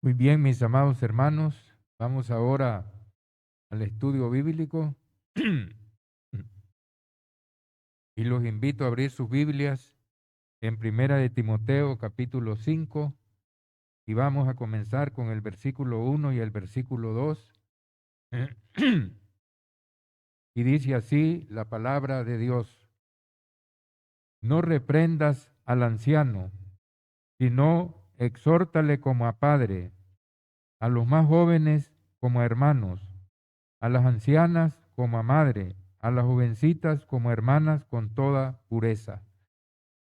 Muy bien, mis amados hermanos, vamos ahora al estudio bíblico y los invito a abrir sus Biblias en Primera de Timoteo capítulo 5 y vamos a comenzar con el versículo 1 y el versículo 2 y dice así la palabra de Dios: No reprendas al anciano, sino exhórtale como a padre, a los más jóvenes como a hermanos, a las ancianas como a madre, a las jovencitas como hermanas con toda pureza.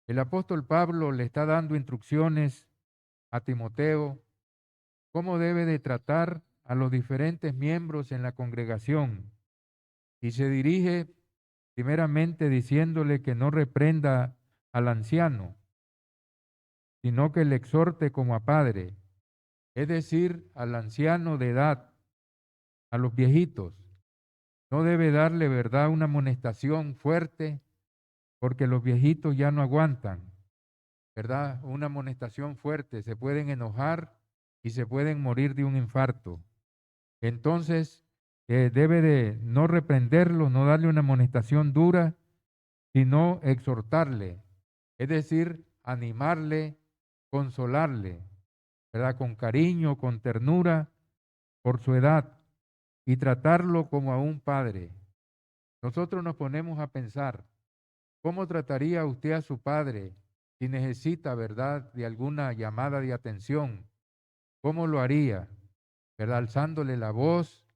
El apóstol Pablo le está dando instrucciones a Timoteo cómo debe de tratar a los diferentes miembros en la congregación y se dirige primeramente diciéndole que no reprenda al anciano, sino que le exhorte como a padre, es decir, al anciano de edad, a los viejitos. No debe darle, ¿verdad?, una amonestación fuerte, porque los viejitos ya no aguantan, ¿verdad? Una amonestación fuerte, se pueden enojar y se pueden morir de un infarto. Entonces, debe de no reprenderlo, no darle una amonestación dura, sino exhortarle, es decir, animarle, consolarle, ¿verdad? Con cariño, con ternura, por su edad, y tratarlo como a un padre. Nosotros nos ponemos a pensar, ¿cómo trataría usted a su padre si necesita, verdad, de alguna llamada de atención? ¿Cómo lo haría? ¿Verdad? Alzándole la voz,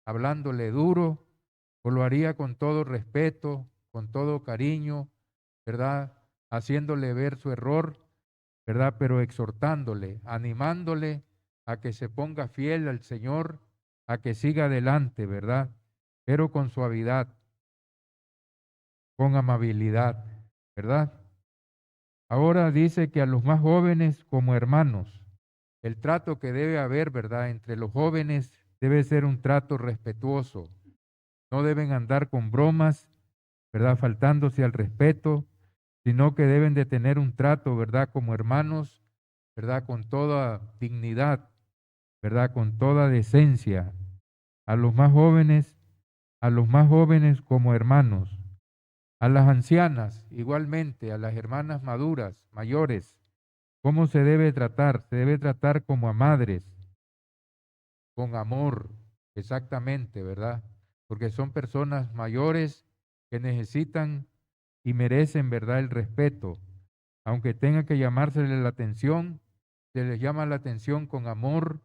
hablándole duro, o lo haría con todo respeto, con todo cariño, ¿verdad? Haciéndole ver su error, ¿verdad? Pero exhortándole, animándole a que se ponga fiel al Señor, a que siga adelante, ¿verdad? Pero con suavidad, con amabilidad, ¿verdad? Ahora dice que a los más jóvenes como hermanos, el trato que debe haber, ¿verdad?, entre los jóvenes debe ser un trato respetuoso. No deben andar con bromas, ¿verdad?, faltándose al respeto, sino que deben de tener un trato, ¿verdad?, como hermanos, ¿verdad?, con toda dignidad, ¿verdad?, con toda decencia. A los más jóvenes, a los más jóvenes como hermanos. A las ancianas, igualmente, a las hermanas maduras, mayores. ¿Cómo se debe tratar? Se debe tratar como a madres, con amor, exactamente, ¿verdad? Porque son personas mayores que necesitan y merecen, ¿verdad?, el respeto. Aunque tenga que llamársele la atención, se les llama la atención con amor,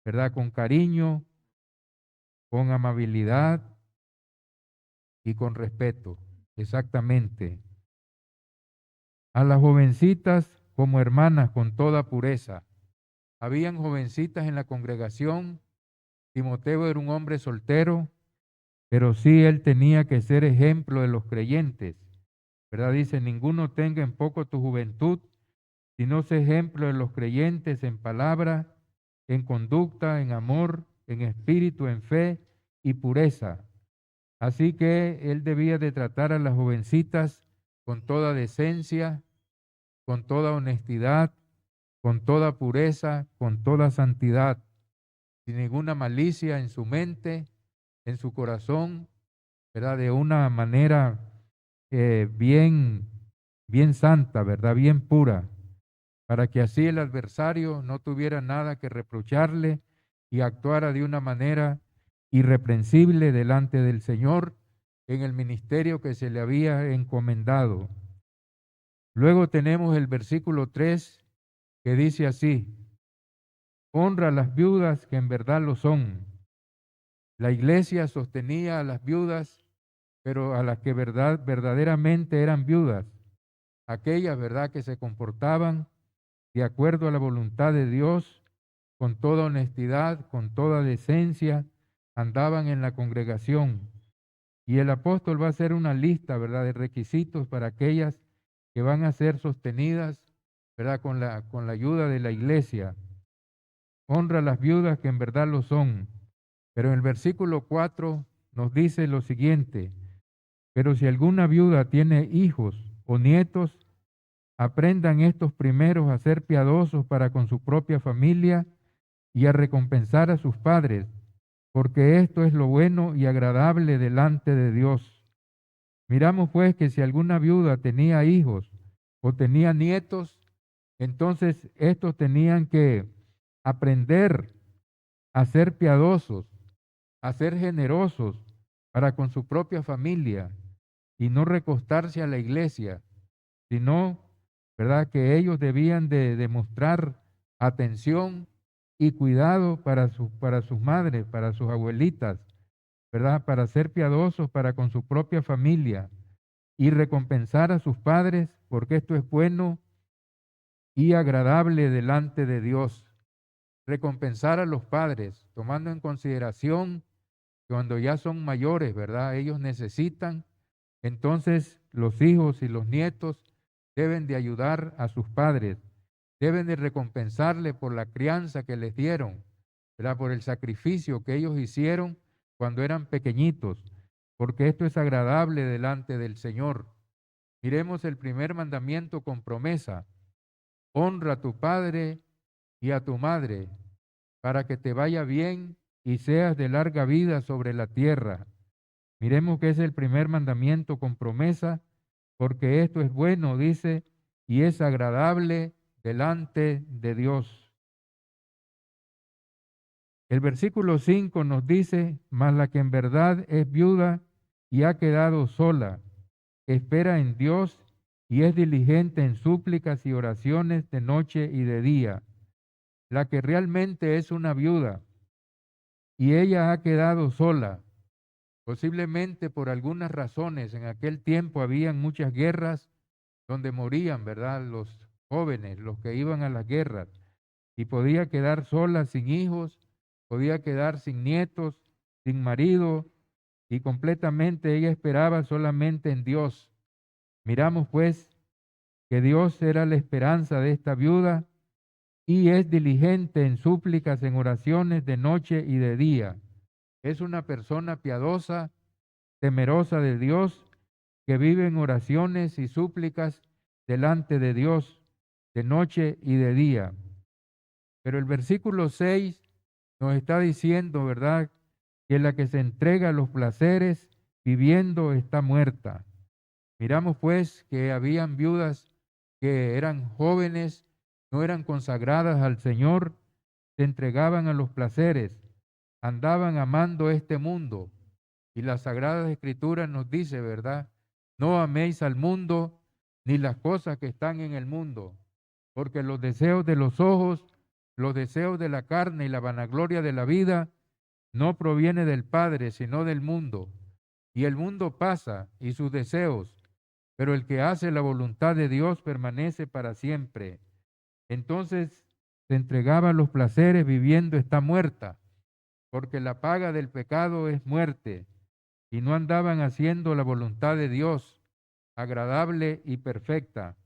¿verdad?, con cariño, con amabilidad y con respeto, exactamente. A las jovencitas como hermanas con toda pureza. Habían jovencitas en la congregación. Timoteo era un hombre soltero, pero sí él tenía que ser ejemplo de los creyentes, ¿verdad? Dice, ninguno tenga en poco tu juventud, sino sé ejemplo de los creyentes en palabra, en conducta, en amor, en espíritu, en fe y pureza. Así que él debía de tratar a las jovencitas con toda decencia, con toda honestidad, con toda pureza, con toda santidad, sin ninguna malicia en su mente, en su corazón, ¿verdad? De una manera bien, bien santa, ¿verdad? Bien pura, para que así el adversario no tuviera nada que reprocharle y actuara de una manera irreprensible delante del Señor en el ministerio que se le había encomendado. Luego tenemos el versículo 3 que dice así: honra a las viudas que en verdad lo son. La iglesia sostenía a las viudas, pero a las que verdaderamente eran viudas, aquellas, ¿verdad?, que se comportaban de acuerdo a la voluntad de Dios, con toda honestidad, con toda decencia, andaban en la congregación. Y el apóstol va a hacer una lista, ¿verdad?, de requisitos para aquellas que van a ser sostenidas, ¿verdad?, con la ayuda de la iglesia. Honra a las viudas que en verdad lo son. Pero en el versículo 4 nos dice lo siguiente: pero si alguna viuda tiene hijos o nietos, aprendan estos primeros a ser piadosos para con su propia familia y a recompensar a sus padres, porque esto es lo bueno y agradable delante de Dios. Miramos pues que si alguna viuda tenía hijos o tenía nietos, entonces estos tenían que aprender a ser piadosos, a ser generosos para con su propia familia y no recostarse a la iglesia, sino, ¿verdad?, que ellos debían de demostrar atención y cuidado para sus madres, para sus abuelitas, ¿verdad?, para ser piadosos para con su propia familia y recompensar a sus padres, porque esto es bueno y agradable delante de Dios. Recompensar a los padres, tomando en consideración cuando ya son mayores, ¿verdad? Ellos necesitan, entonces los hijos y los nietos deben de ayudar a sus padres, deben de recompensarle por la crianza que les dieron, ¿verdad? Por el sacrificio que ellos hicieron cuando eran pequeñitos, porque esto es agradable delante del Señor. Miremos el primer mandamiento con promesa: honra a tu padre y a tu madre, para que te vaya bien y seas de larga vida sobre la tierra. Miremos que es el primer mandamiento con promesa, porque esto es bueno, dice, y es agradable delante de Dios. El versículo 5 nos dice: mas la que en verdad es viuda y ha quedado sola, espera en Dios y es diligente en súplicas y oraciones de noche y de día. La que realmente es una viuda y ella ha quedado sola, posiblemente por algunas razones. En aquel tiempo habían muchas guerras donde morían, ¿verdad?, los jóvenes, los que iban a las guerras, y podía quedar sola, sin hijos, podía quedar sin nietos, sin marido, y completamente ella esperaba solamente en Dios. Miramos pues que Dios era la esperanza de esta viuda y es diligente en súplicas, en oraciones de noche y de día. Es una persona piadosa, temerosa de Dios, que vive en oraciones y súplicas delante de Dios de noche y de día. Pero el versículo 6 nos está diciendo, ¿verdad?, que la que se entrega a los placeres viviendo está muerta. Miramos pues que habían viudas que eran jóvenes, no eran consagradas al Señor, se entregaban a los placeres, andaban amando este mundo. Y las Sagradas Escrituras nos dice, ¿verdad? No améis al mundo ni las cosas que están en el mundo, porque los deseos de los ojos, los deseos de la carne y la vanagloria de la vida no proviene del Padre, sino del mundo. Y el mundo pasa y sus deseos, pero el que hace la voluntad de Dios permanece para siempre. Entonces se entregaba a los placeres viviendo está muerta, porque la paga del pecado es muerte, y no andaban haciendo la voluntad de Dios, agradable y perfecta.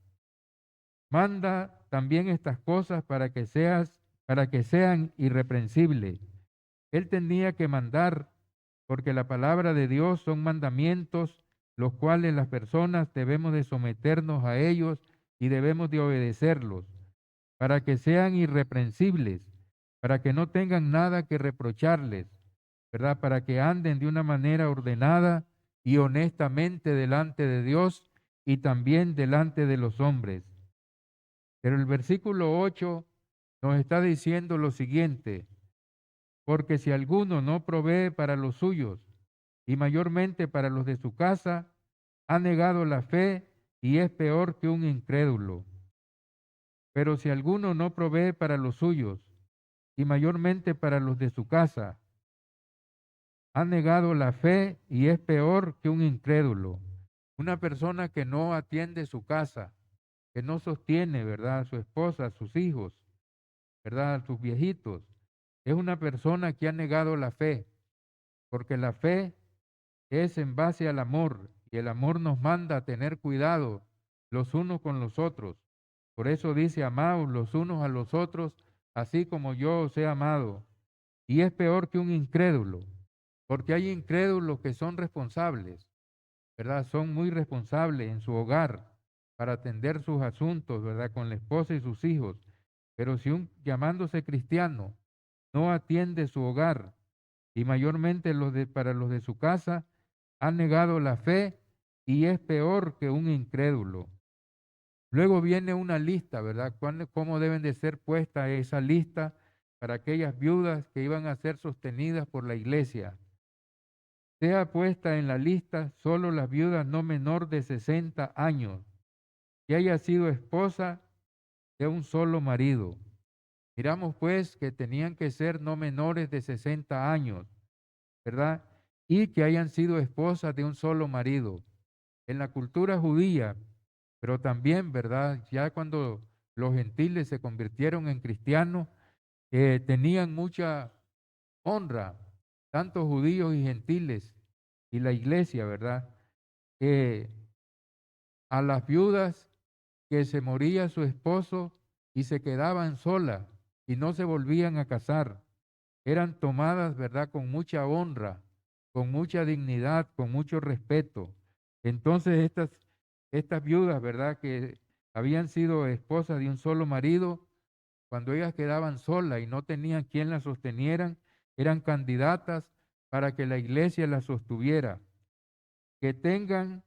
Manda también estas cosas para que sean irreprensibles. Él tenía que mandar, porque la palabra de Dios son mandamientos, los cuales las personas debemos de someternos a ellos y debemos de obedecerlos, para que sean irreprensibles, para que no tengan nada que reprocharles, ¿verdad? Para que anden de una manera ordenada y honestamente delante de Dios y también delante de los hombres. Pero el versículo 8 nos está diciendo lo siguiente: porque si alguno no provee para los suyos y mayormente para los de su casa, ha negado la fe y es peor que un incrédulo. Pero si alguno no provee para los suyos y mayormente para los de su casa, ha negado la fe y es peor que un incrédulo. Una persona que no atiende su casa, que no sostiene, ¿verdad?, a su esposa, a sus hijos, ¿verdad?, a sus viejitos, es una persona que ha negado la fe, porque la fe es en base al amor y el amor nos manda a tener cuidado los unos con los otros. Por eso dice: amaos los unos a los otros, así como yo os he amado. Y es peor que un incrédulo, porque hay incrédulos que son responsables, ¿verdad? Son muy responsables en su hogar para atender sus asuntos, ¿verdad?, con la esposa y sus hijos. Pero si llamándose cristiano no atiende su hogar y mayormente para los de su casa, ha negado la fe y es peor que un incrédulo. Luego viene una lista, ¿verdad? ¿Cómo deben de ser puesta esa lista para aquellas viudas que iban a ser sostenidas por la iglesia? Sea puesta en la lista solo las viudas no menor de 60 años, que haya sido esposa de un solo marido. Miramos pues que tenían que ser no menores de 60 años, ¿verdad? Y que hayan sido esposas de un solo marido. En la cultura judía, pero también, ¿verdad? Ya cuando los gentiles se convirtieron en cristianos, tenían mucha honra, tanto judíos y gentiles, y la iglesia, ¿verdad? A las viudas que se moría su esposo y se quedaban solas y no se volvían a casar, eran tomadas, ¿verdad? Con mucha honra, con mucha dignidad, con mucho respeto. Entonces estas viudas, ¿verdad? Que habían sido esposas de un solo marido, cuando ellas quedaban solas y no tenían quien las sostenieran, eran candidatas para que la iglesia las sostuviera. Que tengan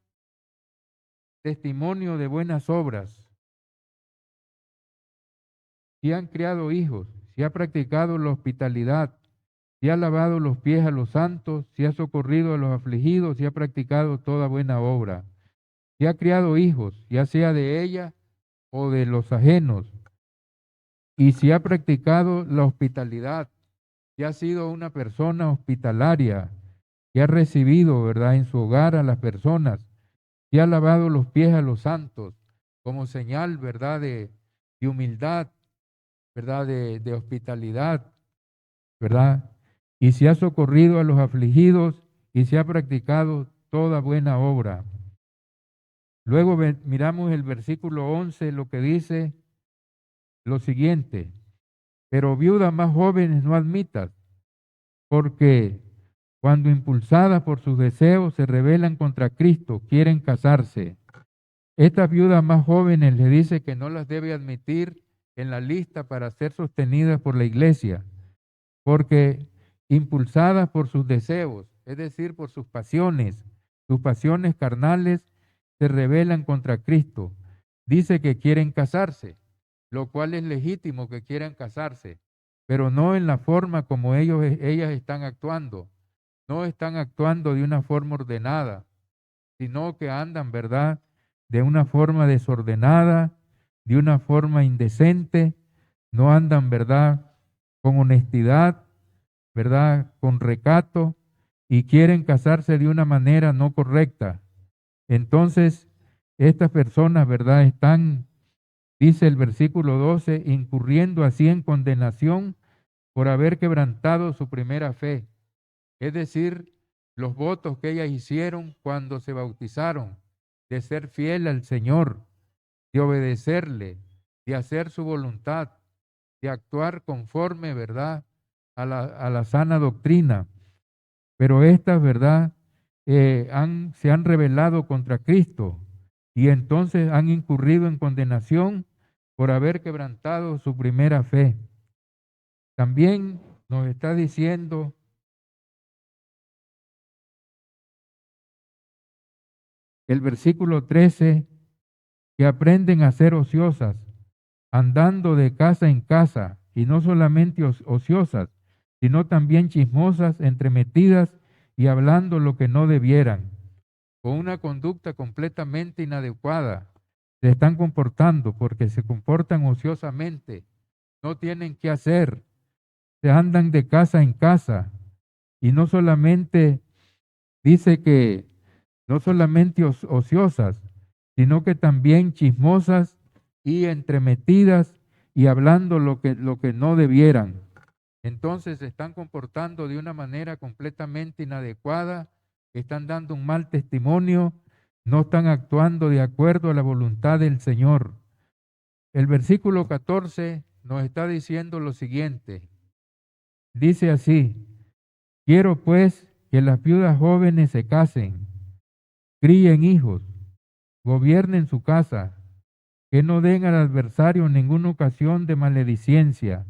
testimonio de buenas obras, si han criado hijos, si ha practicado la hospitalidad, si ha lavado los pies a los santos, si ha socorrido a los afligidos, si ha practicado toda buena obra, si ha criado hijos, ya sea de ella o de los ajenos, y si ha practicado la hospitalidad, si ha sido una persona hospitalaria, si ha recibido, ¿verdad?, en su hogar a las personas, si ha lavado los pies a los santos, como señal, ¿verdad?, de humildad, ¿verdad?, de hospitalidad, ¿verdad? Y si ha socorrido a los afligidos y si ha practicado toda buena obra. Luego miramos el versículo 11, lo que dice lo siguiente: pero viudas más jóvenes no admitas, porque cuando impulsadas por sus deseos se rebelan contra Cristo, quieren casarse. Estas viudas más jóvenes le dice que no las debe admitir en la lista para ser sostenidas por la iglesia, porque impulsadas por sus deseos, es decir, por sus pasiones carnales, se rebelan contra Cristo. Dice que quieren casarse, lo cual es legítimo que quieran casarse, pero no en la forma como ellas están actuando. No están actuando de una forma ordenada, sino que andan, ¿verdad?, de una forma desordenada, de una forma indecente, no andan, ¿verdad?, con honestidad, ¿verdad?, con recato, y quieren casarse de una manera no correcta. Entonces, estas personas, ¿verdad?, están, dice el versículo 12, incurriendo así en condenación por haber quebrantado su primera fe. Es decir, los votos que ellas hicieron cuando se bautizaron, de ser fiel al Señor, de obedecerle, de hacer su voluntad, de actuar conforme, ¿verdad?, a la sana doctrina. Pero estas, ¿verdad?, se han rebelado contra Cristo y entonces han incurrido en condenación por haber quebrantado su primera fe. También nos está diciendo el versículo 13, que aprenden a ser ociosas, andando de casa en casa, y no solamente ociosas, sino también chismosas, entremetidas y hablando lo que no debieran, con una conducta completamente inadecuada. Se están comportando porque se comportan ociosamente, no tienen qué hacer, se andan de casa en casa, y no solamente dice que no solamente ociosas, sino que también chismosas y entremetidas y hablando lo que no debieran. Entonces se están comportando de una manera completamente inadecuada, están dando un mal testimonio, no están actuando de acuerdo a la voluntad del Señor. El versículo 14 nos está diciendo lo siguiente. Dice así: quiero pues que las viudas jóvenes se casen, críen hijos, gobiernen su casa, que no den al adversario ninguna ocasión de maledicencia,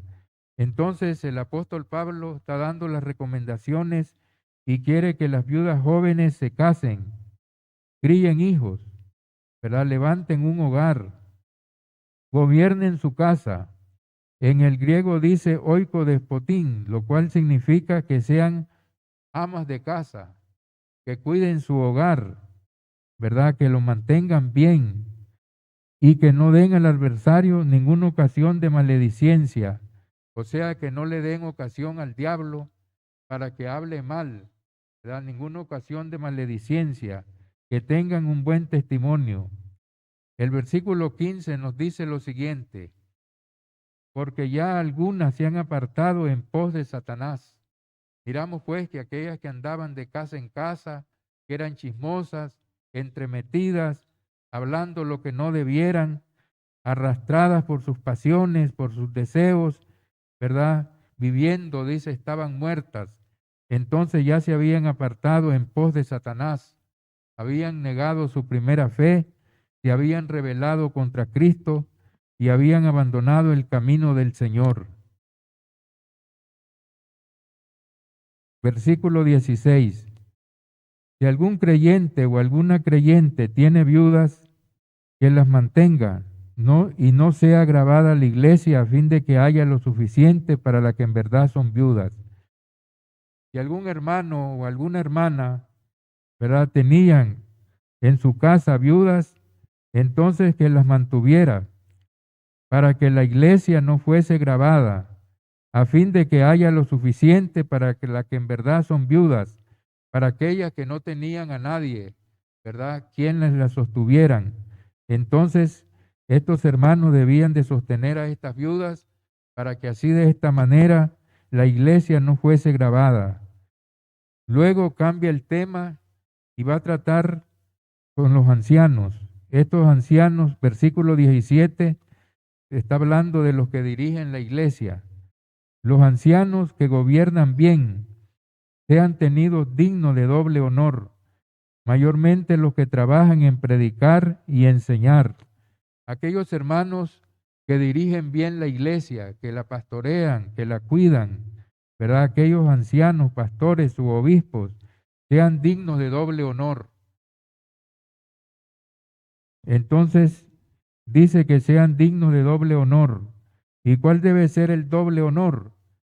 Entonces el apóstol Pablo está dando las recomendaciones y quiere que las viudas jóvenes se casen, críen hijos, ¿verdad? Levanten un hogar, gobiernen su casa. En el griego dice oikodespotín, lo cual significa que sean amas de casa, que cuiden su hogar, ¿verdad? Que lo mantengan bien y que no den al adversario ninguna ocasión de maledicencia, o sea, que no le den ocasión al diablo para que hable mal, ¿verdad? Ninguna ocasión de maledicencia, que tengan un buen testimonio. El versículo 15 nos dice lo siguiente: porque ya algunas se han apartado en pos de Satanás. Miramos pues que aquellas que andaban de casa en casa, que eran chismosas, entremetidas, hablando lo que no debieran, arrastradas por sus pasiones, por sus deseos, ¿verdad? Viviendo, dice, estaban muertas. Entonces ya se habían apartado en pos de Satanás, habían negado su primera fe, se habían rebelado contra Cristo y habían abandonado el camino del Señor. Versículo 16. Si algún creyente o alguna creyente tiene viudas, que las mantenga, no, y no sea agravada la iglesia a fin de que haya lo suficiente para la que en verdad son viudas. Si algún hermano o alguna hermana, ¿verdad?, tenían en su casa viudas, entonces que las mantuviera para que la iglesia no fuese gravada, a fin de que haya lo suficiente para que la que en verdad son viudas, para aquellas que no tenían a nadie, ¿verdad?, quienes las sostuvieran. Entonces, estos hermanos debían de sostener a estas viudas para que así de esta manera la iglesia no fuese gravada. Luego cambia el tema y va a tratar con los ancianos. Estos ancianos, versículo 17, está hablando de los que dirigen la iglesia. Los ancianos que gobiernan bien sean tenidos dignos de doble honor, mayormente los que trabajan en predicar y enseñar. Aquellos hermanos que dirigen bien la iglesia, que la pastorean, que la cuidan, ¿verdad? Aquellos ancianos, pastores u obispos, sean dignos de doble honor. Entonces, dice que sean dignos de doble honor. ¿Y cuál debe ser el doble honor?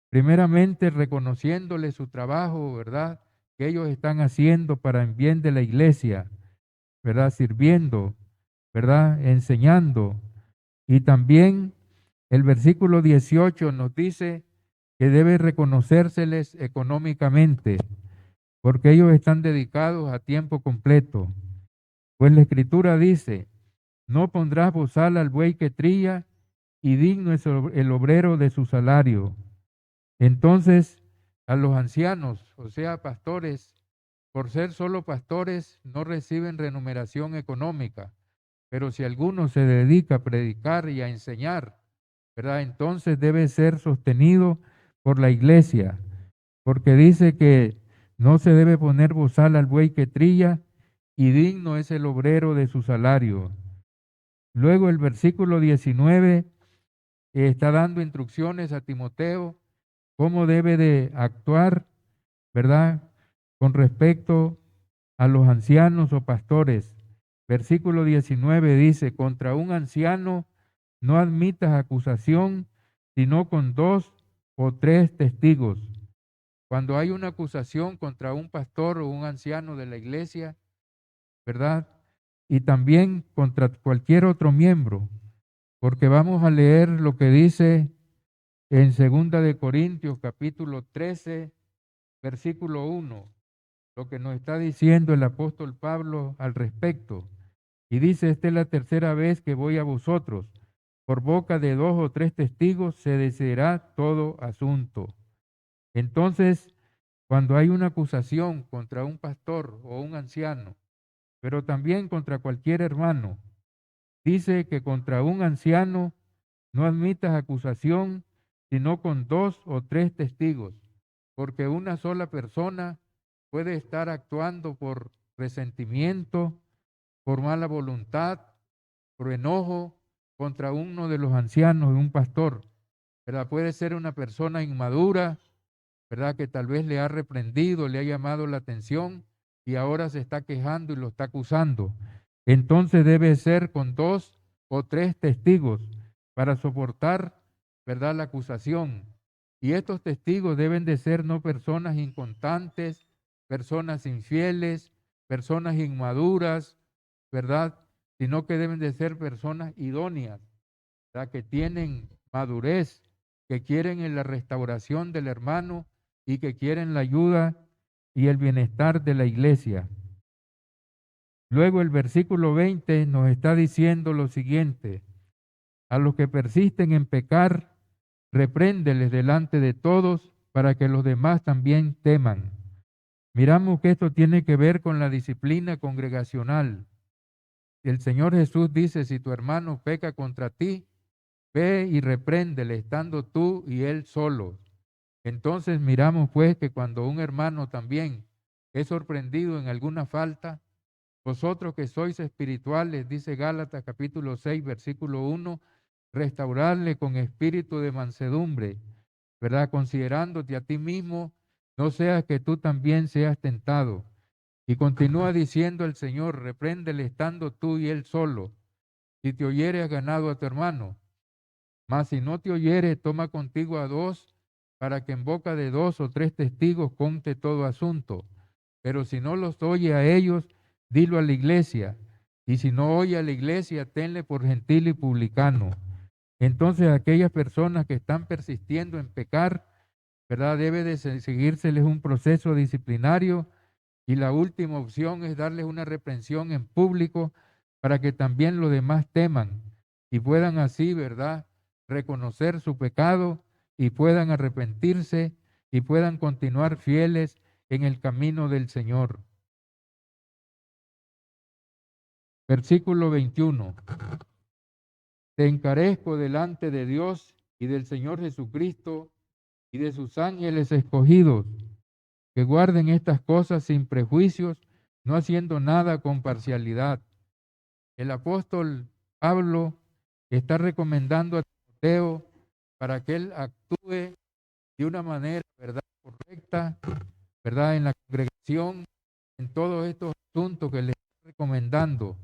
Primeramente, reconociéndole su trabajo, ¿verdad?, que ellos están haciendo para el bien de la iglesia, ¿verdad?, sirviendo, ¿verdad?, enseñando. Y también el versículo 18 nos dice que debe reconocérseles económicamente, porque ellos están dedicados a tiempo completo. Pues la Escritura dice: no pondrás bozal al buey que trilla, y digno es el obrero de su salario. Entonces, a los ancianos, o sea, pastores, por ser solo pastores, no reciben remuneración económica. Pero si alguno se dedica a predicar y a enseñar, ¿verdad?, entonces debe ser sostenido por la iglesia, porque dice que no se debe poner bozal al buey que trilla, y digno es el obrero de su salario. Luego el versículo 19 está dando instrucciones a Timoteo cómo debe de actuar, ¿verdad?, con respecto a los ancianos o pastores. Versículo 19 dice: contra un anciano no admitas acusación, sino con 2 o 3 testigos. Cuando hay una acusación contra un pastor o un anciano de la iglesia, ¿verdad?, y también contra cualquier otro miembro, porque vamos a leer lo que dice en 2 Corintios capítulo 13, versículo 1, lo que nos está diciendo el apóstol Pablo al respecto. Y dice: esta es la tercera vez que voy a vosotros. Por boca de 2 o 3 testigos se decidirá todo asunto. Entonces, cuando hay una acusación contra un pastor o un anciano, pero también contra cualquier hermano, dice que contra un anciano no admitas acusación, sino con 2 o 3 testigos, porque una sola persona puede estar actuando por resentimiento, por mala voluntad, por enojo contra uno de los ancianos de un pastor, ¿verdad? Puede ser una persona inmadura, ¿verdad? Que tal vez le ha reprendido, le ha llamado la atención y ahora se está quejando y lo está acusando. Entonces debe ser con 2 o 3 testigos para soportar, ¿verdad? La acusación. Y estos testigos deben de ser no personas inconstantes, personas infieles, personas inmaduras, ¿verdad? Sino que deben de ser personas idóneas, ¿verdad? Que tienen madurez, que quieren en la restauración del hermano y que quieren la ayuda y el bienestar de la iglesia. Luego el versículo 20 nos está diciendo lo siguiente: a los que persisten en pecar, repréndeles delante de todos para que los demás también teman. Miramos que esto tiene que ver con la disciplina congregacional. El Señor Jesús dice: si tu hermano peca contra ti, ve y repréndele estando tú y él solos. Entonces miramos pues que cuando un hermano también es sorprendido en alguna falta, vosotros que sois espirituales, dice Gálatas capítulo 6, versículo 1, restaurarle con espíritu de mansedumbre, ¿verdad? Considerándote a ti mismo, no seas que tú también seas tentado. Y continúa diciendo el Señor: repréndele estando tú y él solo. Si te oyere, has ganado a tu hermano. Mas si no te oyere, toma contigo a 2, para que en boca de 2 o 3 testigos conte todo asunto. Pero si no los oye a ellos, dilo a la iglesia. Y si no oye a la iglesia, tenle por gentil y publicano. Entonces aquellas personas que están persistiendo en pecar, ¿verdad? Debe de seguírseles un proceso disciplinario, y la última opción es darles una reprensión en público para que también los demás teman y puedan así, ¿verdad?, reconocer su pecado y puedan arrepentirse y puedan continuar fieles en el camino del Señor. Versículo 21. Te encarezco delante de Dios y del Señor Jesucristo y de sus ángeles escogidos, que guarden estas cosas sin prejuicios, no haciendo nada con parcialidad. El apóstol Pablo está recomendando a Timoteo para que él actúe de una manera, ¿verdad?, correcta, ¿verdad?, en la congregación, en todos estos asuntos que le está recomendando,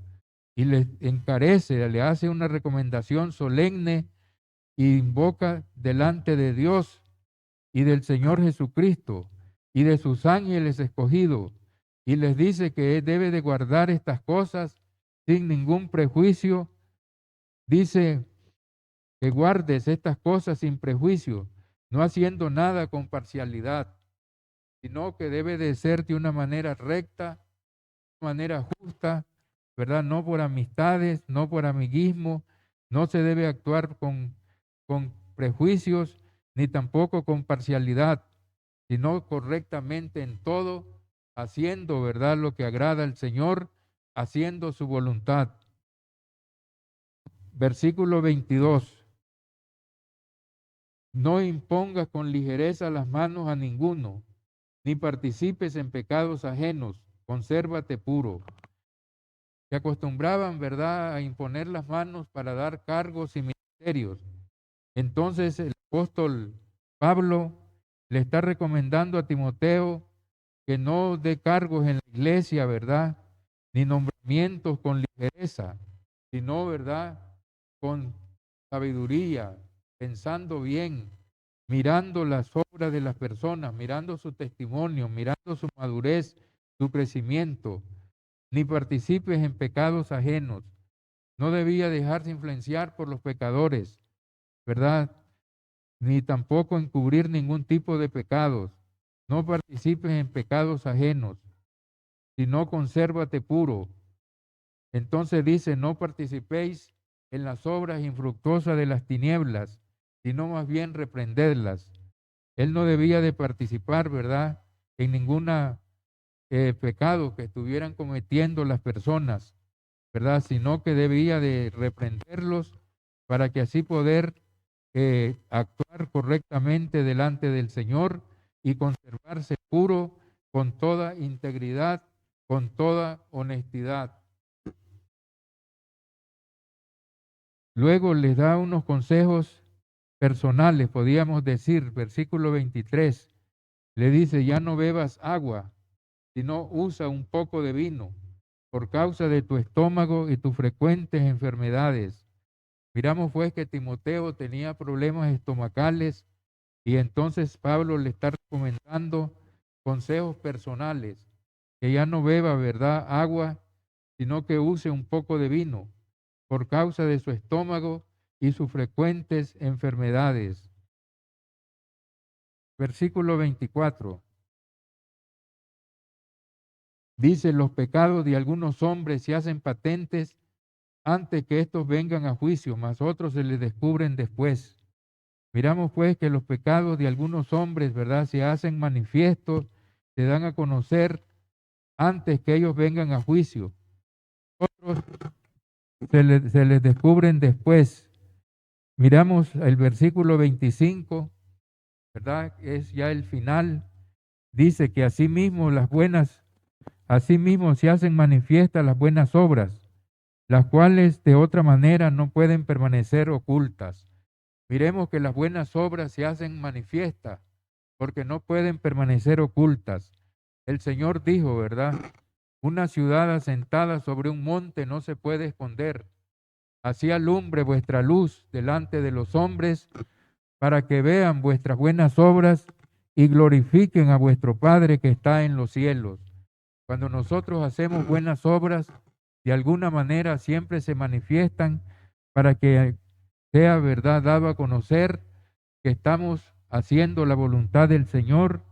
y le encarece, le hace una recomendación solemne y invoca delante de Dios y del Señor Jesucristo y de sus ángeles escogidos, y les dice que debe de guardar estas cosas sin ningún prejuicio. Dice que guardes estas cosas sin prejuicio, no haciendo nada con parcialidad, sino que debe de ser de una manera recta, de una manera justa, ¿verdad? No por amistades, no por amiguismo, no se debe actuar con prejuicios, ni tampoco con parcialidad, sino correctamente en todo, haciendo, ¿verdad?, lo que agrada al Señor, haciendo su voluntad. Versículo 22. No impongas con ligereza las manos a ninguno, ni participes en pecados ajenos, consérvate puro. Se acostumbraban, ¿verdad?, a imponer las manos para dar cargos y ministerios. Entonces el apóstol Pablo le está recomendando a Timoteo que no dé cargos en la iglesia, ¿verdad?, ni nombramientos con ligereza, sino, ¿verdad?, con sabiduría, pensando bien, mirando las obras de las personas, mirando su testimonio, mirando su madurez, su crecimiento. Ni participes en pecados ajenos. No debía dejarse influenciar por los pecadores, ¿verdad?, ni tampoco encubrir ningún tipo de pecados. No participes en pecados ajenos, sino consérvate puro. Entonces dice: no participéis en las obras infructuosas de las tinieblas, sino más bien reprendedlas. Él no debía de participar, ¿verdad?, en ninguna pecado que estuvieran cometiendo las personas, ¿verdad?, sino que debía de reprenderlos para que así poder actuar correctamente delante del Señor y conservarse puro con toda integridad, con toda honestidad. Luego les da unos consejos personales, podríamos decir, versículo 23, le dice, ya no bebas agua, sino usa un poco de vino, por causa de tu estómago y tus frecuentes enfermedades. Miramos pues que Timoteo tenía problemas estomacales y entonces Pablo le está recomendando consejos personales, que ya no beba, ¿verdad?, agua, sino que use un poco de vino por causa de su estómago y sus frecuentes enfermedades. Versículo 24. Dice, los pecados de algunos hombres se hacen patentes antes que estos vengan a juicio, mas otros se les descubren después. Miramos pues que los pecados de algunos hombres, ¿verdad?, se hacen manifiestos, se dan a conocer antes que ellos vengan a juicio. Otros se les descubren después. Miramos el versículo 25, ¿verdad? Es ya el final. Dice que asimismo se hacen manifiestas las buenas obras, las cuales de otra manera no pueden permanecer ocultas. Miremos que las buenas obras se hacen manifiestas porque no pueden permanecer ocultas. El Señor dijo, ¿verdad? Una ciudad asentada sobre un monte no se puede esconder. Así alumbre vuestra luz delante de los hombres para que vean vuestras buenas obras y glorifiquen a vuestro Padre que está en los cielos. Cuando nosotros hacemos buenas obras, de alguna manera siempre se manifiestan para que sea verdad dado a conocer que estamos haciendo la voluntad del Señor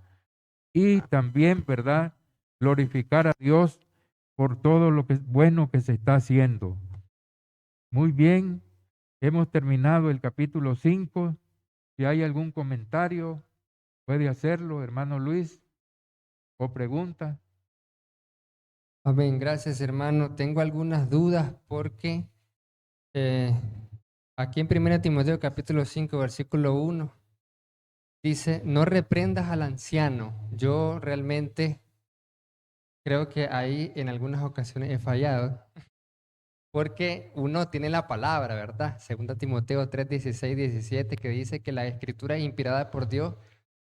y también, verdad, glorificar a Dios por todo lo que es bueno que se está haciendo. Muy bien, hemos terminado el capítulo 5. Si hay algún comentario, puede hacerlo, hermano Luis, o pregunta. Amén, gracias hermano. Tengo algunas dudas porque eh, aquí en 1 Timoteo capítulo 5 versículo 1 dice, no reprendas al anciano. Yo realmente creo que ahí en algunas ocasiones he fallado porque uno tiene la palabra, ¿verdad? 2 Timoteo 3, 16, 17 que dice que la escritura es inspirada por Dios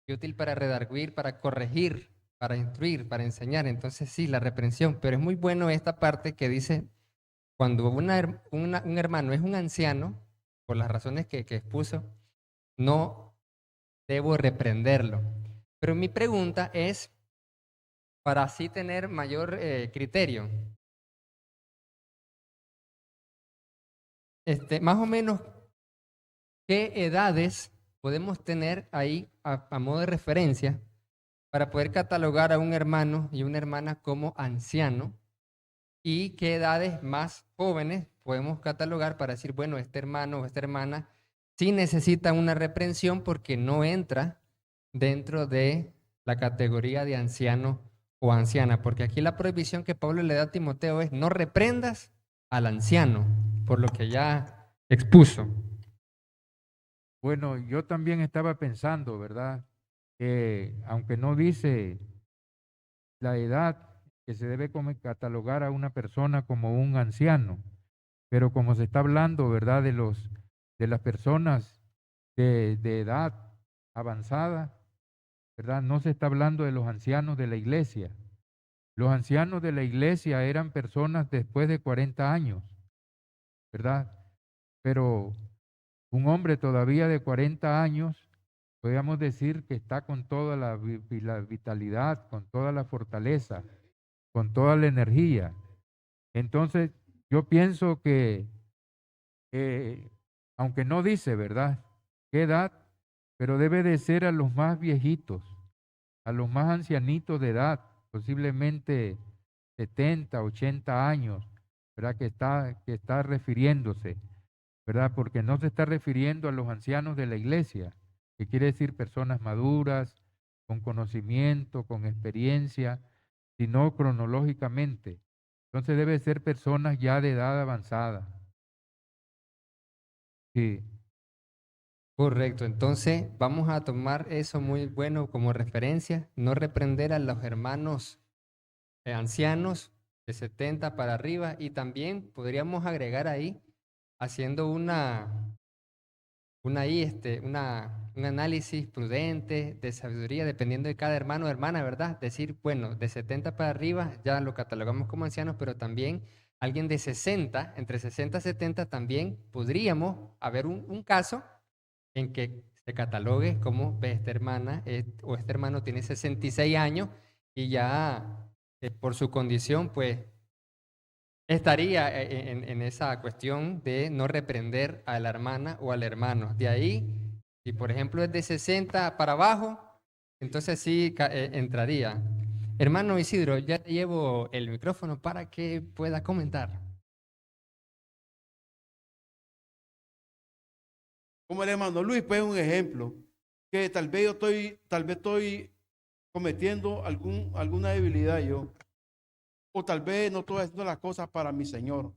y útil para redarguir, para corregir, para instruir, para enseñar. Entonces sí, la reprensión, pero es muy bueno esta parte que dice cuando un hermano es un anciano, por las razones que expuso, no debo reprenderlo. Pero mi pregunta es, para así tener mayor criterio, más o menos, ¿qué edades podemos tener ahí a modo de referencia para poder catalogar a un hermano y una hermana como anciano? ¿Y qué edades más jóvenes podemos catalogar para decir, bueno, este hermano o esta hermana sí necesita una reprensión porque no entra dentro de la categoría de anciano o anciana? Porque aquí la prohibición que Pablo le da a Timoteo es no reprendas al anciano, por lo que ya expuso. Bueno, yo también estaba pensando, ¿verdad? Que aunque no dice la edad que se debe catalogar a una persona como un anciano, pero como se está hablando, ¿verdad? De las personas de edad avanzada, ¿verdad? No se está hablando de los ancianos de la iglesia. Los ancianos de la iglesia eran personas después de 40 años, ¿verdad? Pero un hombre todavía de 40 años, podríamos decir que está con toda la vitalidad, con toda la fortaleza, con toda la energía. Entonces, yo pienso que, aunque no dice, ¿verdad?, qué edad, pero debe de ser a los más viejitos, a los más ancianitos de edad, posiblemente 70, 80 años, ¿verdad?, que está refiriéndose, ¿verdad? Porque no se está refiriendo a los ancianos de la iglesia, que quiere decir personas maduras, con conocimiento, con experiencia, sino cronológicamente. Entonces debe ser personas ya de edad avanzada. Sí, Correcto, entonces vamos a tomar eso muy bueno como referencia, no reprender a los hermanos ancianos de 70 para arriba y también podríamos agregar ahí, haciendo un análisis prudente de sabiduría, dependiendo de cada hermano o hermana, ¿verdad? Decir, bueno, de 70 para arriba ya lo catalogamos como ancianos, pero también alguien de 60, entre 60 y 70 también podríamos haber un caso en que se catalogue como ve, esta hermana o este hermano tiene 66 años y ya por su condición, pues estaría en esa cuestión de no reprender a la hermana o al hermano. De ahí, si por ejemplo es de 60 para abajo, entonces sí entraría. Hermano Isidro, ya te llevo el micrófono para que pueda comentar. Como el hermano Luis, pues un ejemplo, que tal vez estoy cometiendo alguna debilidad yo, o tal vez no estoy haciendo las cosas para mi Señor.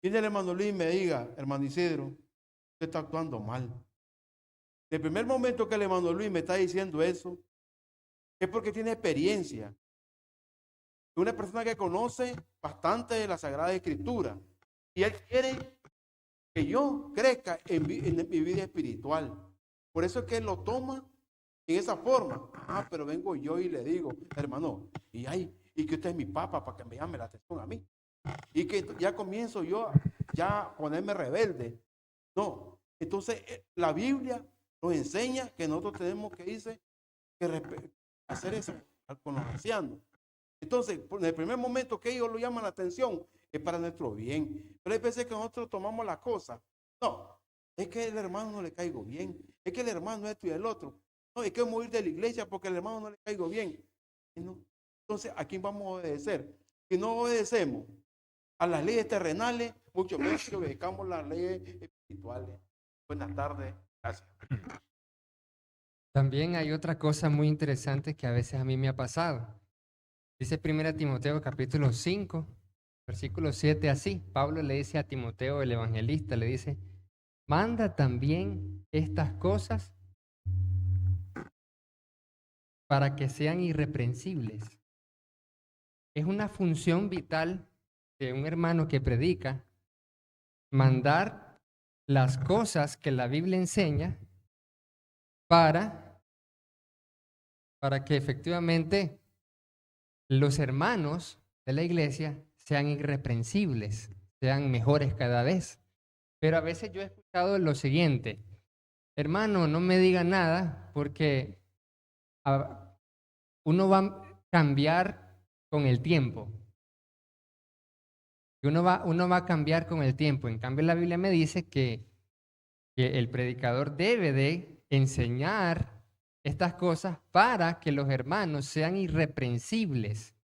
Viene el hermano Luis y me diga, hermano Isidro, usted está actuando mal. El primer momento que el hermano Luis me está diciendo eso, es porque tiene experiencia. Es una persona que conoce bastante de la Sagrada Escritura. Y él quiere que yo crezca en mi vida espiritual. Por eso es que él lo toma en esa forma. Ah, pero vengo yo y le digo, hermano, y que usted es mi papa para que me llame la atención a mí. Y que ya comienzo yo ya a ponerme rebelde. No. Entonces, la Biblia nos enseña que nosotros tenemos que hacer eso con los ancianos. Entonces, en el primer momento que ellos lo llaman la atención, es para nuestro bien. Pero hay veces que nosotros tomamos la cosa. No, es que el hermano no le caigo bien. Es que el hermano esto y el otro. No, es que vamos a ir de la iglesia porque el hermano no le caigo bien. No. Entonces, ¿a quién vamos a obedecer? Si no obedecemos a las leyes terrenales, mucho menos que obedezcamos las leyes espirituales. Buenas tardes. Gracias. También hay otra cosa muy interesante que a veces a mí me ha pasado. Dice 1 Timoteo capítulo 5, versículo 7 así. Pablo le dice a Timoteo, el evangelista, le dice, manda también estas cosas para que sean irreprensibles. Es una función vital de un hermano que predica, mandar las cosas que la Biblia enseña para que efectivamente los hermanos de la iglesia sean irreprensibles, sean mejores cada vez. Pero a veces yo he escuchado lo siguiente, hermano, no me diga nada porque uno va a cambiar con el tiempo. Uno va a cambiar con el tiempo. En cambio, la Biblia me dice que el predicador debe de enseñar estas cosas para que los hermanos sean irreprensibles,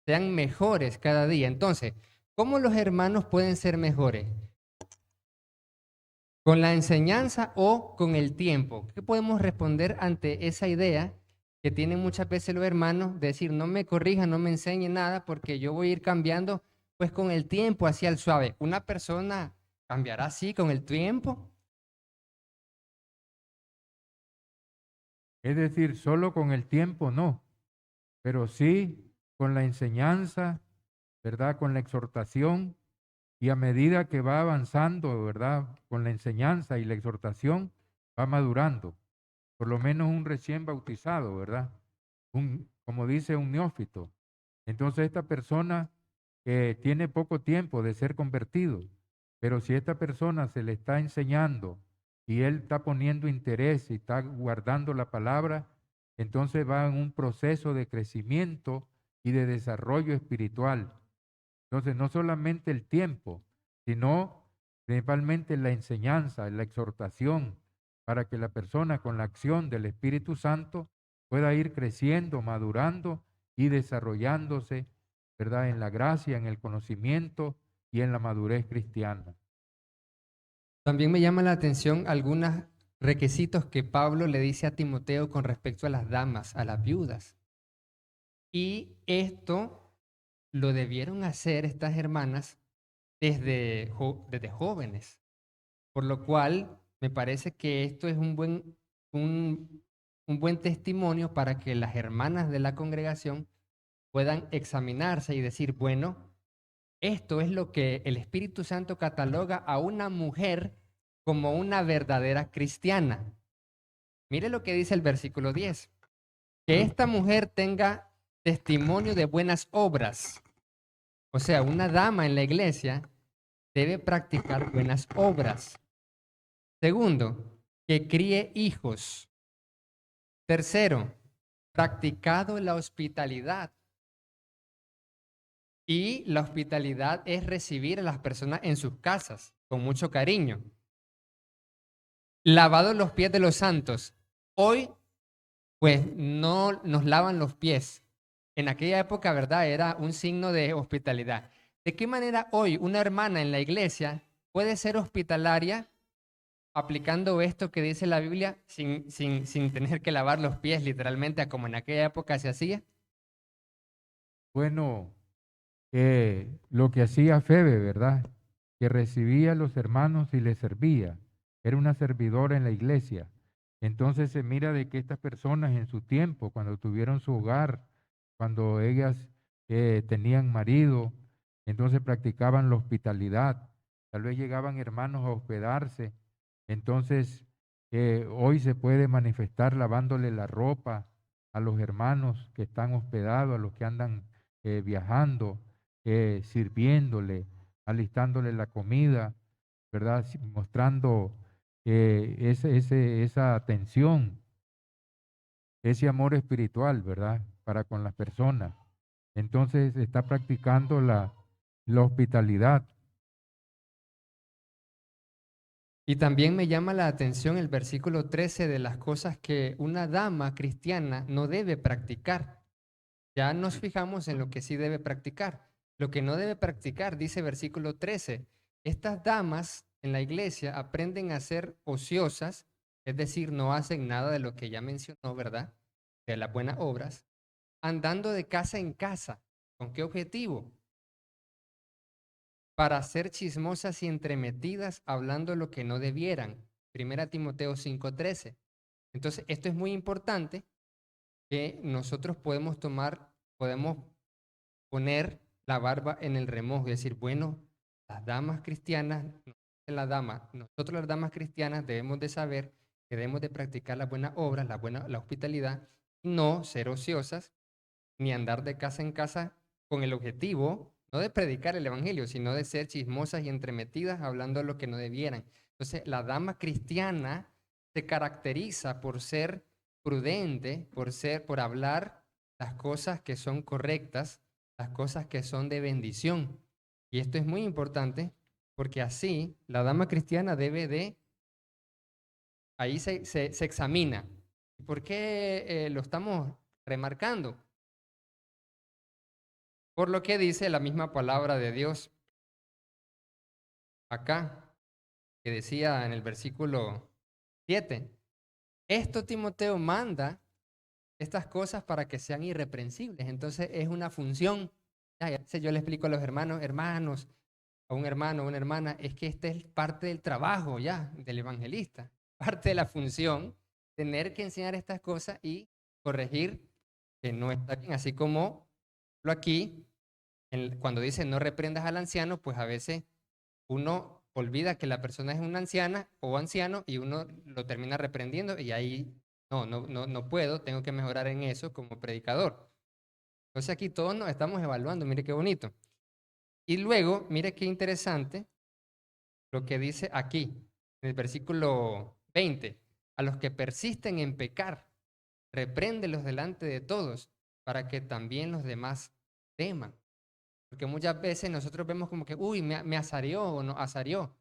sean mejores cada día. Entonces, ¿cómo los hermanos pueden ser mejores? ¿Con la enseñanza o con el tiempo? ¿Qué podemos responder ante esa idea que tienen muchas veces los hermanos de decir, no me corrija, no me enseñe nada porque yo voy a ir cambiando pues con el tiempo hacia el suave? ¿Una persona cambiará así con el tiempo? Es decir, solo con el tiempo no, pero sí con la enseñanza, ¿verdad? Con la exhortación y a medida que va avanzando, ¿verdad? Con la enseñanza y la exhortación, va madurando. Por lo menos un recién bautizado, ¿verdad? Como dice un neófito. Entonces esta persona que tiene poco tiempo de ser convertido, pero si esta persona se le está enseñando y él está poniendo interés y está guardando la palabra, entonces va en un proceso de crecimiento y de desarrollo espiritual. Entonces no solamente el tiempo, sino principalmente la enseñanza, la exhortación, para que la persona con la acción del Espíritu Santo pueda ir creciendo, madurando y desarrollándose, ¿verdad? En la gracia, en el conocimiento y en la madurez cristiana. También me llama la atención algunos requisitos que Pablo le dice a Timoteo con respecto a las damas, a las viudas. Y esto lo debieron hacer estas hermanas desde jóvenes, por lo cual me parece que esto es un buen testimonio para que las hermanas de la congregación puedan examinarse y decir, bueno, esto es lo que el Espíritu Santo cataloga a una mujer como una verdadera cristiana. Mire lo que dice el versículo 10. Que esta mujer tenga testimonio de buenas obras. O sea, una dama en la iglesia debe practicar buenas obras. Segundo, que críe hijos. Tercero, practicado la hospitalidad. Y la hospitalidad es recibir a las personas en sus casas con mucho cariño. Lavado los pies de los santos. Hoy, pues, no nos lavan los pies. En aquella época, ¿verdad? Era un signo de hospitalidad. ¿De qué manera hoy una hermana en la iglesia puede ser hospitalaria aplicando esto que dice la Biblia sin tener que lavar los pies literalmente como en aquella época se hacía? Bueno, lo que hacía Febe, ¿verdad? Que recibía a los hermanos y les servía. Era una servidora en la iglesia. Entonces se mira de que estas personas en su tiempo, cuando tuvieron su hogar, cuando ellas tenían marido, entonces practicaban la hospitalidad. Tal vez llegaban hermanos a hospedarse. Entonces hoy se puede manifestar lavándole la ropa a los hermanos que están hospedados, a los que andan viajando, sirviéndole, alistándole la comida, ¿verdad? Mostrando esa atención, ese amor espiritual, ¿verdad? Para con las personas. Entonces está practicando la hospitalidad. Y también me llama la atención el versículo 13 de las cosas que una dama cristiana no debe practicar. Ya nos fijamos en lo que sí debe practicar. Lo que no debe practicar, dice versículo 13, estas damas en la iglesia aprenden a ser ociosas, es decir, no hacen nada de lo que ya mencionó, ¿verdad? De las buenas obras, andando de casa en casa. ¿Con qué objetivo? Para ser chismosas y entremetidas hablando lo que no debieran. 1 Timoteo 5:13. Entonces, esto es muy importante que nosotros podemos poner la barba en el remojo y decir, bueno, las damas cristianas, nosotros las damas cristianas debemos de saber que debemos de practicar las buenas obras, la hospitalidad, y no ser ociosas, ni andar de casa en casa con el objetivo, no de predicar el evangelio, sino de ser chismosas y entremetidas hablando lo que no debieran. Entonces, la dama cristiana se caracteriza por ser prudente, por hablar las cosas que son correctas, las cosas que son de bendición. Y esto es muy importante porque así la dama cristiana ahí se examina. ¿Por qué lo estamos remarcando? Por lo que dice la misma palabra de Dios acá, que decía en el versículo 7, esto Timoteo manda estas cosas para que sean irreprensibles. Entonces es una función. Yo le explico a los hermanos, a un hermano, a una hermana, es que esta es parte del trabajo ya del evangelista, parte de la función, tener que enseñar estas cosas y corregir que no está bien. Así como lo aquí, cuando dice no reprendas al anciano, pues a veces uno olvida que la persona es una anciana o anciano y uno lo termina reprendiendo y ahí no puedo, tengo que mejorar en eso como predicador. Entonces aquí todos nos estamos evaluando, mire qué bonito. Y luego, mire qué interesante lo que dice aquí, en el versículo 20, a los que persisten en pecar, repréndelos delante de todos para que también los demás teman. Porque muchas veces nosotros vemos como que, uy, me azarió o no azarió.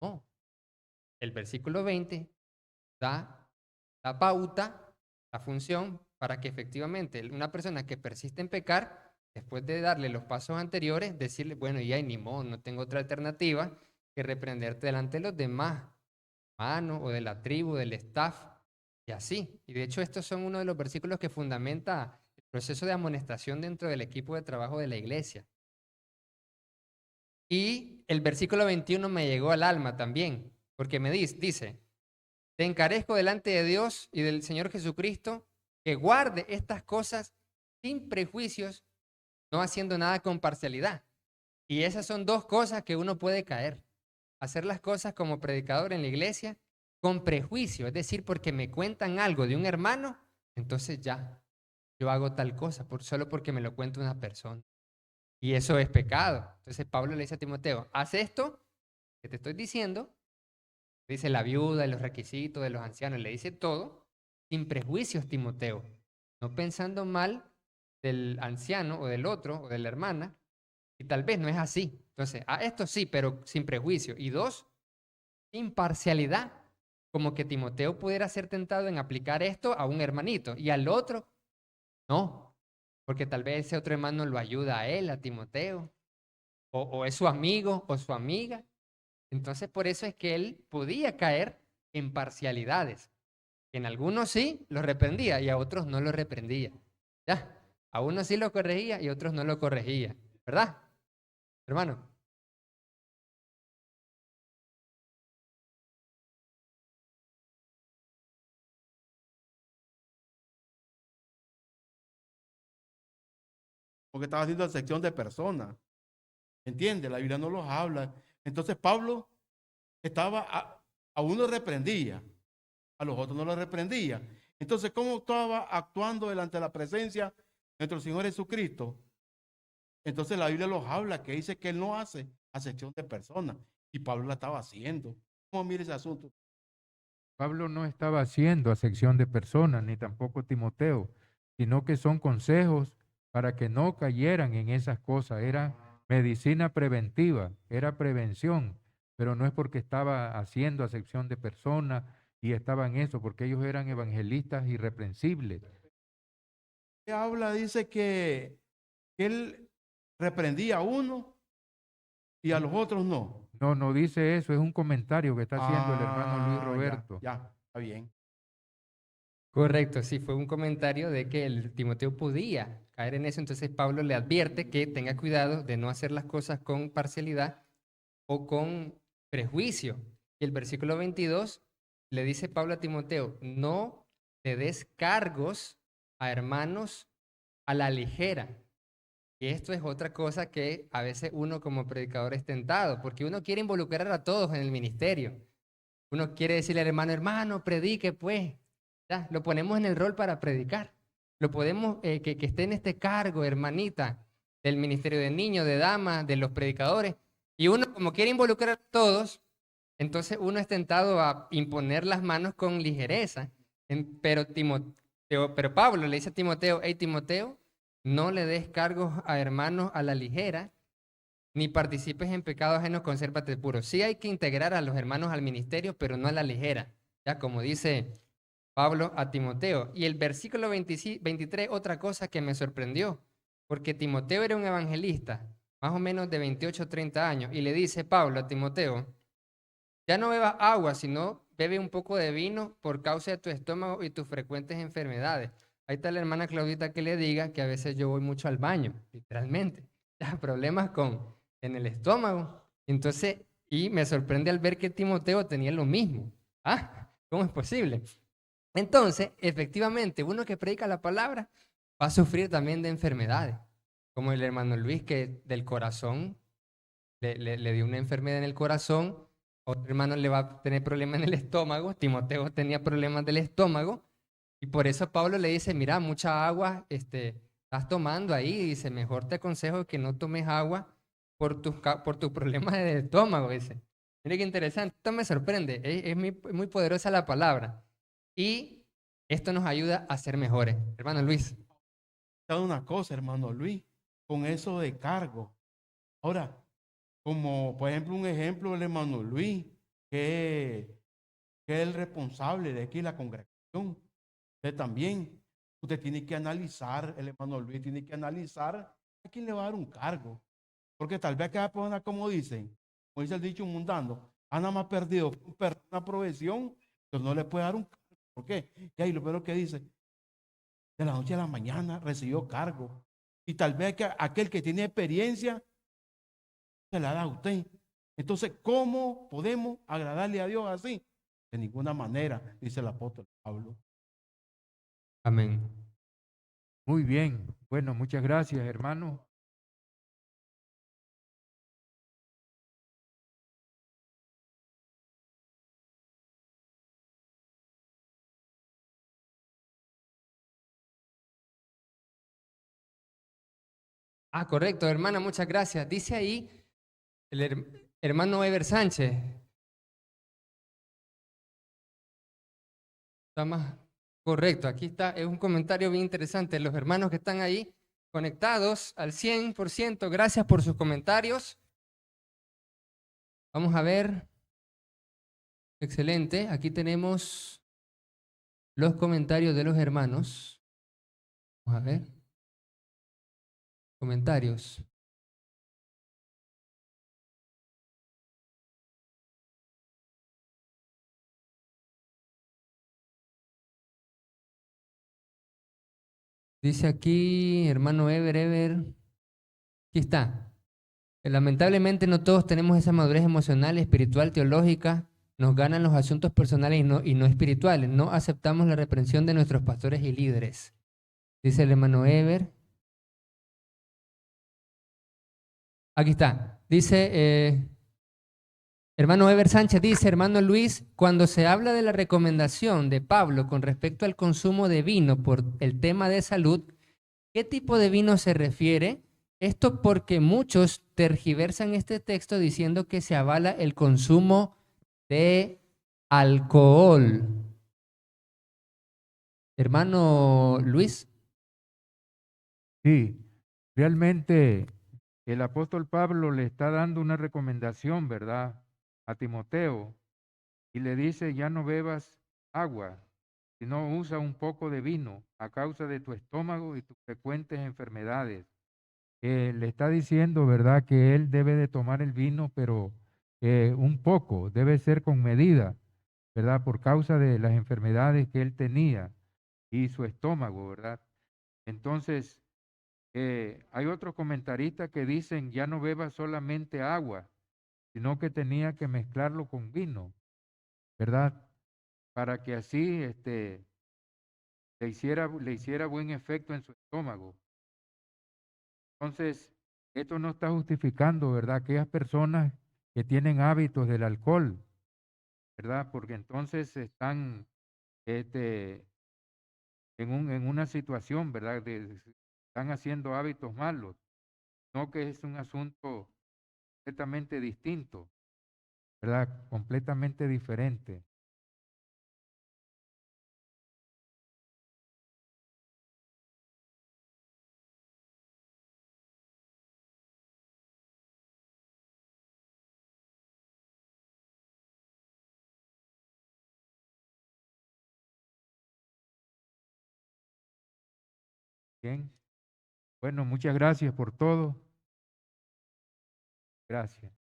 No, el versículo 20 da la pauta, la función, para que efectivamente una persona que persiste en pecar, después de darle los pasos anteriores, decirle, bueno, ya ni modo, no tengo otra alternativa que reprenderte delante de los demás, hermanos o de la tribu, del staff, y así. Y de hecho estos son uno de los versículos que fundamenta el proceso de amonestación dentro del equipo de trabajo de la iglesia. Y el versículo 21 me llegó al alma también, porque me dice, te encarezco delante de Dios y del Señor Jesucristo que guarde estas cosas sin prejuicios, no haciendo nada con parcialidad. Y esas son dos cosas que uno puede caer. hacer las cosas como predicador en la iglesia con prejuicio, es decir, porque me cuentan algo de un hermano, entonces ya, yo hago tal cosa, solo porque me lo cuenta una persona. Y eso es pecado. Entonces Pablo le dice a Timoteo, haz esto que te estoy diciendo, dice la viuda, los requisitos de los ancianos, le dice todo, sin prejuicios, Timoteo, no pensando mal del anciano o del otro o de la hermana, y tal vez no es así. Entonces, esto sí, pero sin prejuicio. Y dos, imparcialidad, como que Timoteo pudiera ser tentado en aplicar esto a un hermanito y al otro no, porque tal vez ese otro hermano lo ayuda a él, a Timoteo, o es su amigo o su amiga. Entonces, por eso es que él podía caer en parcialidades. En algunos sí los reprendía y a otros no los reprendía. ¿Ya? A unos sí lo corregía y a otros no lo corregía. ¿Verdad, hermano? Porque estaba haciendo acepción de personas. ¿Entiende? La Biblia no los habla. Entonces Pablo a uno reprendía, a los otros no los reprendía. Entonces, ¿cómo estaba actuando delante de la presencia de nuestro Señor Jesucristo? Entonces la Biblia los habla, que dice que Él no hace acepción de personas. Y Pablo la estaba haciendo. ¿Cómo mira ese asunto? Pablo no estaba haciendo acepción de personas, ni tampoco Timoteo, sino que son consejos para que no cayeran en esas cosas. Era medicina preventiva, era prevención, pero no es porque estaba haciendo acepción de personas y estaba en eso, porque ellos eran evangelistas irreprensibles. Habla, dice que Él reprendía a uno y a los otros no. No, no dice eso, es un comentario que está haciendo el hermano Luis Ya, Roberto. ya, está bien. Correcto, sí, fue un comentario de que el Timoteo podía caer en eso, entonces Pablo le advierte que tenga cuidado de no hacer las cosas con parcialidad o con prejuicio. Y el versículo 22 le dice Pablo a Timoteo, no te des cargos a hermanos a la ligera. Y esto es otra cosa que a veces uno como predicador es tentado, porque uno quiere involucrar a todos en el ministerio. Uno quiere decirle al hermano, hermano, predique pues. Ya, lo ponemos en el rol para predicar. Lo podemos, que esté en este cargo, hermanita, del ministerio de niños, de damas, de los predicadores. Y uno, como quiere involucrar a todos, entonces uno es tentado a imponer las manos con ligereza. Pero Pablo le dice a Timoteo, hey Timoteo, no le des cargos a hermanos a la ligera, ni participes en pecados ajenos, consérvate puro. Sí hay que integrar a los hermanos al ministerio, pero no a la ligera. Ya como dice Pablo a Timoteo. Y el versículo 23, otra cosa que me sorprendió, porque Timoteo era un evangelista, más o menos de 28 o 30 años, y le dice Pablo a Timoteo, ya no bebas agua, sino bebe un poco de vino por causa de tu estómago y tus frecuentes enfermedades. Ahí está la hermana Claudita que le diga que a veces yo voy mucho al baño, literalmente. Ya, problemas en el estómago. Entonces, y me sorprende al ver que Timoteo tenía lo mismo. Ah, ¿cómo es posible? Entonces, efectivamente, uno que predica la palabra va a sufrir también de enfermedades, como el hermano Luis que del corazón le dio una enfermedad en el corazón, otro hermano le va a tener problemas en el estómago, Timoteo tenía problemas del estómago, y por eso Pablo le dice, mira, mucha agua estás tomando ahí, dice, mejor te aconsejo que no tomes agua por tus problemas del estómago, dice. Mire qué interesante, esto me sorprende, es muy poderosa la palabra. Y esto nos ayuda a ser mejores. Hermano Luis. Cada una cosa, hermano Luis, con eso de cargo. Ahora, como por ejemplo, un ejemplo, el hermano Luis, que es el responsable de aquí la congregación. Usted también, usted tiene que analizar, el hermano Luis tiene que analizar a quién le va a dar un cargo. Porque tal vez cada persona, como dice el dicho mundano, ha nada más perdido una profesión, pero no le puede dar un cargo. ¿Por qué? Y ahí lo primero que dice, de la noche a la mañana recibió cargo. Y tal vez aquel que tiene experiencia se la da a usted. Entonces, ¿cómo podemos agradarle a Dios así? De ninguna manera, dice el apóstol Pablo. Amén. Muy bien. Bueno, muchas gracias, hermano. Ah, correcto, hermana, muchas gracias. Dice ahí el hermano Ever Sánchez. Está más correcto, aquí está, es un comentario bien interesante. Los hermanos que están ahí conectados al 100%, gracias por sus comentarios. Vamos a ver. Excelente, aquí tenemos los comentarios de los hermanos. Vamos a ver. Comentarios. Dice aquí, hermano Ever. Aquí está. Lamentablemente no todos tenemos esa madurez emocional, espiritual, teológica. Nos ganan los asuntos personales y no espirituales. No aceptamos la reprensión de nuestros pastores y líderes. Dice el hermano Ever. Aquí está. Dice, hermano Ever Sánchez dice, hermano Luis, cuando se habla de la recomendación de Pablo con respecto al consumo de vino por el tema de salud, ¿qué tipo de vino se refiere? Esto porque muchos tergiversan este texto diciendo que se avala el consumo de alcohol. Hermano Luis. Sí, realmente el apóstol Pablo le está dando una recomendación, ¿verdad? A Timoteo y le dice, ya no bebas agua, sino usa un poco de vino a causa de tu estómago y tus frecuentes enfermedades. Le está diciendo, ¿verdad?, que él debe de tomar el vino, pero un poco, debe ser con medida, ¿verdad? Por causa de las enfermedades que él tenía y su estómago, ¿verdad? Entonces, hay otros comentaristas que dicen, ya no beba solamente agua, sino que tenía que mezclarlo con vino, ¿verdad? Para que así le hiciera buen efecto en su estómago. Entonces, esto no está justificando, ¿verdad? Aquellas personas que tienen hábitos del alcohol, ¿verdad? Porque entonces están este, en una situación, ¿verdad? Están haciendo hábitos malos, no que es un asunto completamente distinto, ¿verdad? Completamente diferente. Bien. Bueno, muchas gracias por todo. Gracias.